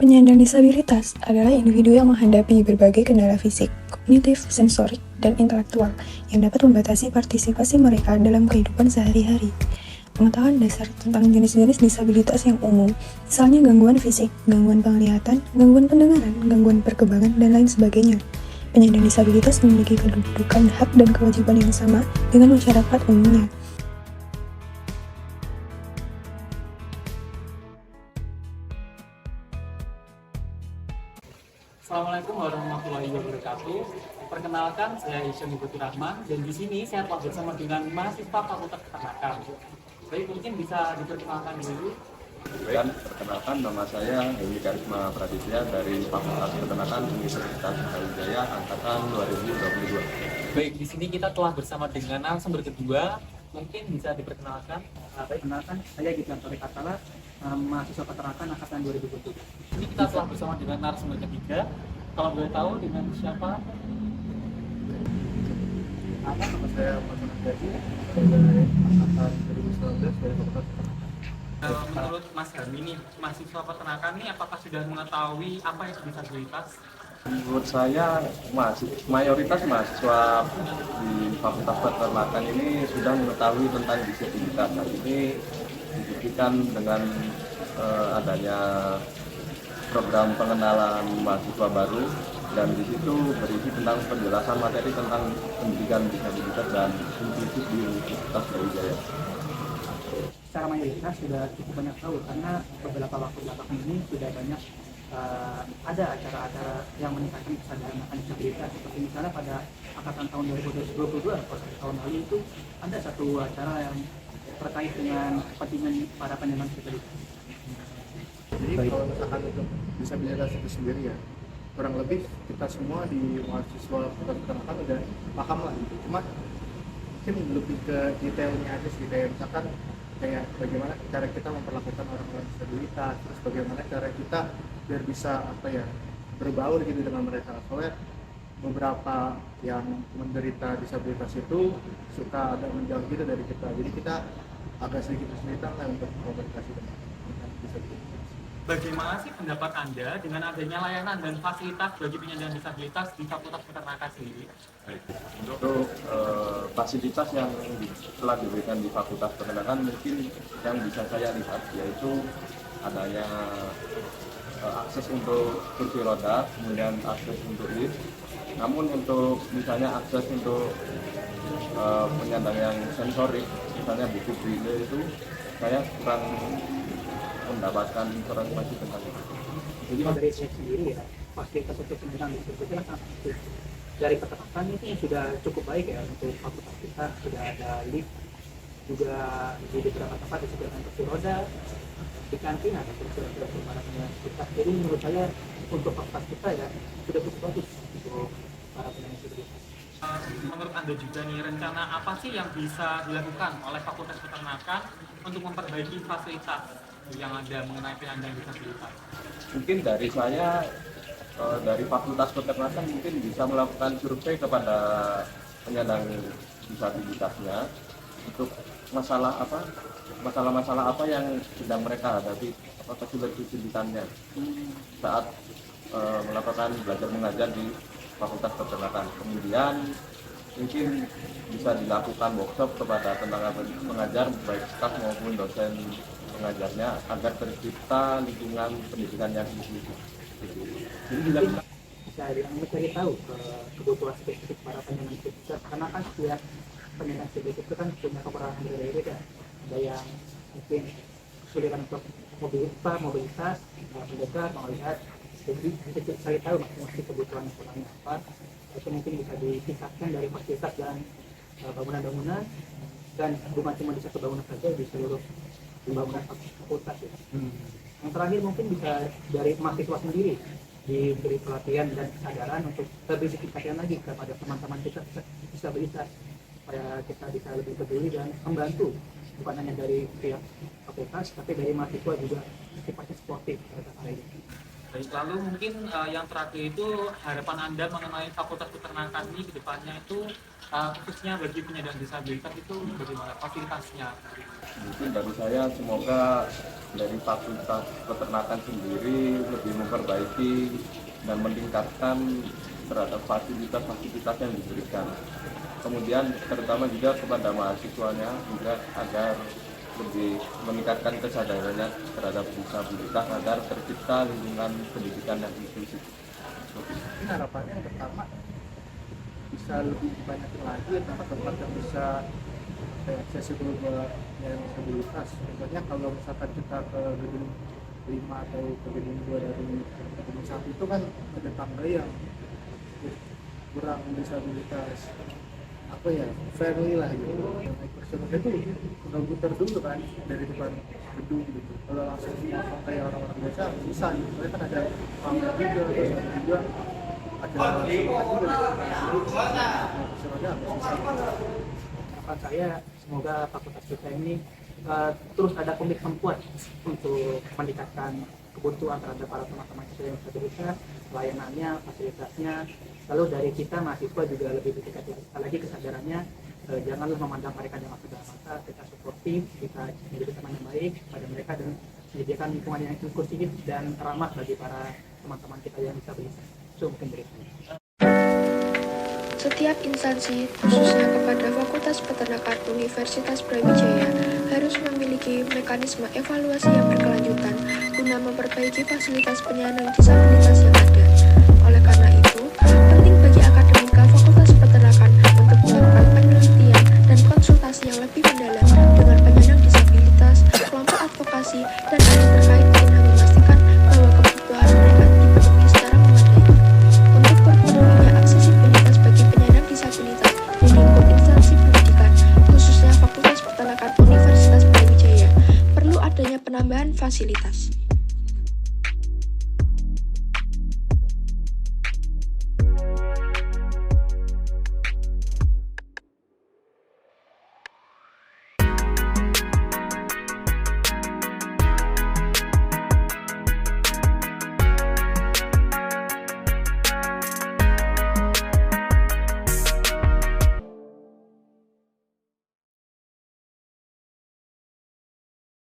Penyandang disabilitas adalah individu yang menghadapi berbagai kendala fisik, kognitif, sensorik, dan intelektual yang dapat membatasi partisipasi mereka dalam kehidupan sehari-hari. Pengetahuan dasar tentang jenis-jenis disabilitas yang umum, misalnya gangguan fisik, gangguan penglihatan, gangguan pendengaran, gangguan perkembangan, dan lain sebagainya. Penyandang disabilitas memiliki kedudukan hak dan kewajiban yang sama dengan masyarakat umumnya. Assalamualaikum warahmatullahi wabarakatuh. Perkenalkan, saya Isyam Ibutur Rahman dan di sini saya telah bersama dengan mahasiswa Fakultas Peternakan. Baik, mungkin bisa diperkenalkan dulu. Dan perkenalkan, nama saya Hemi Karisma Praditya dari Fakultas Peternakan Universitas Brawijaya Angkatan 2022. Baik, di sini kita telah bersama dengan narasumber kedua. Mungkin bisa diperkenalkan. Perkenalkan, saya Gibran Torik Atala, mahasiswa peternakan angkatan 2020. Ini kita telah bersama dengan narasumber ketiga. Kalau boleh tahu dengan siapa? Nama saya Mas Jadi dari angkatan 2019 dari Fakultas Peternakan. Menurut Mas Hami nih, mahasiswa peternakan nih apakah sudah mengetahui apa itu disabilitas? Menurut saya, mayoritas mahasiswa di Fakultas Peternakan ini sudah mengetahui tentang disabilitas. Hal ini dibuktikan dengan adanya program pengenalan mahasiswa baru, dan di situ berisi tentang penjelasan materi tentang pendidikan disabilitas dan inklusif di Universitas Brawijaya. Secara mayoritas sudah cukup banyak tahu karena beberapa waktu belakangan ini sudah banyak ada acara-acara yang meningkatkan kesadaran akan disabilitas, seperti misalnya pada angkatan tahun 2022 atau tahun lalu itu ada satu acara yang terkait dengan kepentingan para penyandang disabilitas. Jadi kalau misalkan untuk disabilitas itu sendiri ya, kurang lebih kita semua di mahasiswa peternakan udah paham lah gitu. Cuma mungkin lebih ke detailnya aja sih, kayak misalkan kayak bagaimana cara kita memperlakukan orang-orang disabilitas, terus bagaimana cara kita biar bisa berbaur gitu dengan mereka. Soalnya beberapa yang menderita disabilitas itu suka agak menjauh gitu dari kita, jadi kita agak sedikit kesulitan lah untuk komunikasi dengan disabilitas. Bagaimana sih pendapat Anda dengan adanya layanan dan fasilitas bagi penyandang disabilitas di Fakultas Peternakan sendiri? Untuk fasilitas yang telah diberikan di Fakultas Peternakan, mungkin yang bisa saya lihat yaitu adanya akses untuk kursi roda, kemudian akses untuk lift. Namun untuk misalnya akses untuk penyandang yang sensorik, misalnya buku braille, itu saya kurang mendapatkan informasi tentang itu. Jadi dari saya sendiri ya, fasilitas untuk penyandang disabilitas kan sangat penting. Dari peternakan ini sudah cukup baik ya untuk fakultas kita, sudah ada lift, juga di beberapa tempat disediakan kursi roda, di kantin ada kursi roda untuk para penyandang disabilitas. Jadi menurut saya untuk fakultas kita ya sudah cukup bagus untuk para penyandang disabilitas. Menurut Anda juga nih, rencana apa sih yang bisa dilakukan oleh Fakultas Peternakan untuk memperbaiki fasilitas yang ada mengenai penyandang disabilitas? Mungkin dari saya, dari Fakultas Peternakan mungkin bisa melakukan survei kepada penyandang disabilitasnya untuk masalah-masalah apa yang sedang mereka hadapi, apa kesulitannya saat melakukan belajar mengajar di Fakultas Peternakan. Kemudian mungkin bisa dilakukan workshop kepada tenaga pengajar, baik staf maupun dosen pengajarnya, agar tercipta lingkungan pendidikan yang inklusif. Jadi Bisa mencari tahu kebutuhan spesifik para penyandang disabilitas, karena kan setiap penyandang disabilitas itu kan punya kekurangan berbeda. Ada yang mungkin kesulitan untuk mobilitas, mendengar, melihat. Jadi bisa cari tahu masing-masing kebutuhan yang kurangnya apa. Itu mungkin bisa ditingkatkan dari fasilitas dan bangunan-bangunan, dan bukan cuma di satu bangunan saja, di seluruh pembangunan fakultas ya. Yang terakhir mungkin bisa dari mahasiswa sendiri diberi pelatihan dan kesadaran untuk lebih ditingkatkan lagi kepada teman-teman kita disabilitas, supaya kita bisa lebih peduli dan membantu, bukan hanya dari pihak fakultas tapi dari mahasiswa juga sifatnya sportif terhadap hal ini. Baik, lalu mungkin yang terakhir itu harapan Anda mengenai Fakultas Peternakan ini ke depannya itu khususnya bagi penyandang disabilitas itu bagaimana fasilitasnya? Mungkin dari saya semoga dari Fakultas Peternakan sendiri lebih memperbaiki dan meningkatkan terhadap fasilitas-fasilitas yang diberikan. Kemudian terutama juga kepada mahasiswanya juga agar lebih meningkatkan kesadarannya terhadap disabilitas agar tercipta lingkungan pendidikan yang inklusif. Ini harapannya yang pertama bisa lebih banyak lagi tempat-tempat yang bisa accessible buat yang disabilitas. Contohnya kalau misalkan kita ke gedung 5 atau ke gedung 2 dari gedung 1 itu kan ada tangga yang kurang disabilitas friendly lah gitu. Naik kursi roda itu udah putar dulu kan dari depan gedung gitu. Kalau langsung kayak orang-orang biasa susah gitu. Soalnya kan ada panggung juga, terus juga ada tempat juga kursi roda agak susah. Harapan saya semoga fakultas kita ini terus ada komitmen kuat untuk meningkatkan kebutuhan terhadap para teman-teman kita yang disabilitas, pelayanannya, fasilitasnya. Lalu dari kita mahasiswa juga lebih dekat lagi kesadarannya, janganlah memandang mereka dengan sebelah mata, kita suportif, kita menjadi teman yang baik pada mereka dan menyediakan lingkungan yang inklusif dan ramah bagi para teman-teman kita yang disabilitas. So mungkin dari saya. Setiap instansi, khususnya kepada Fakultas Peternakan Universitas Brawijaya, harus memiliki mekanisme evaluasi yang berkelanjutan guna memperbaiki fasilitas penyandang disabilitas yang ada. Oleh karena itu, penting bagi akademika Fakultas Peternakan untuk melakukan penelitian dan konsultasi yang lebih mendalam dengan penyandang disabilitas, kelompok advokasi, dan ahli terkait guna memastikan bahwa kebutuhan mereka dipenuhi secara memadai. Untuk terpenuhinya aksesibilitas bagi penyandang disabilitas di lingkup instansi pendidikan, khususnya Fakultas Peternakan Universitas Brawijaya, perlu adanya penambahan fasilitas.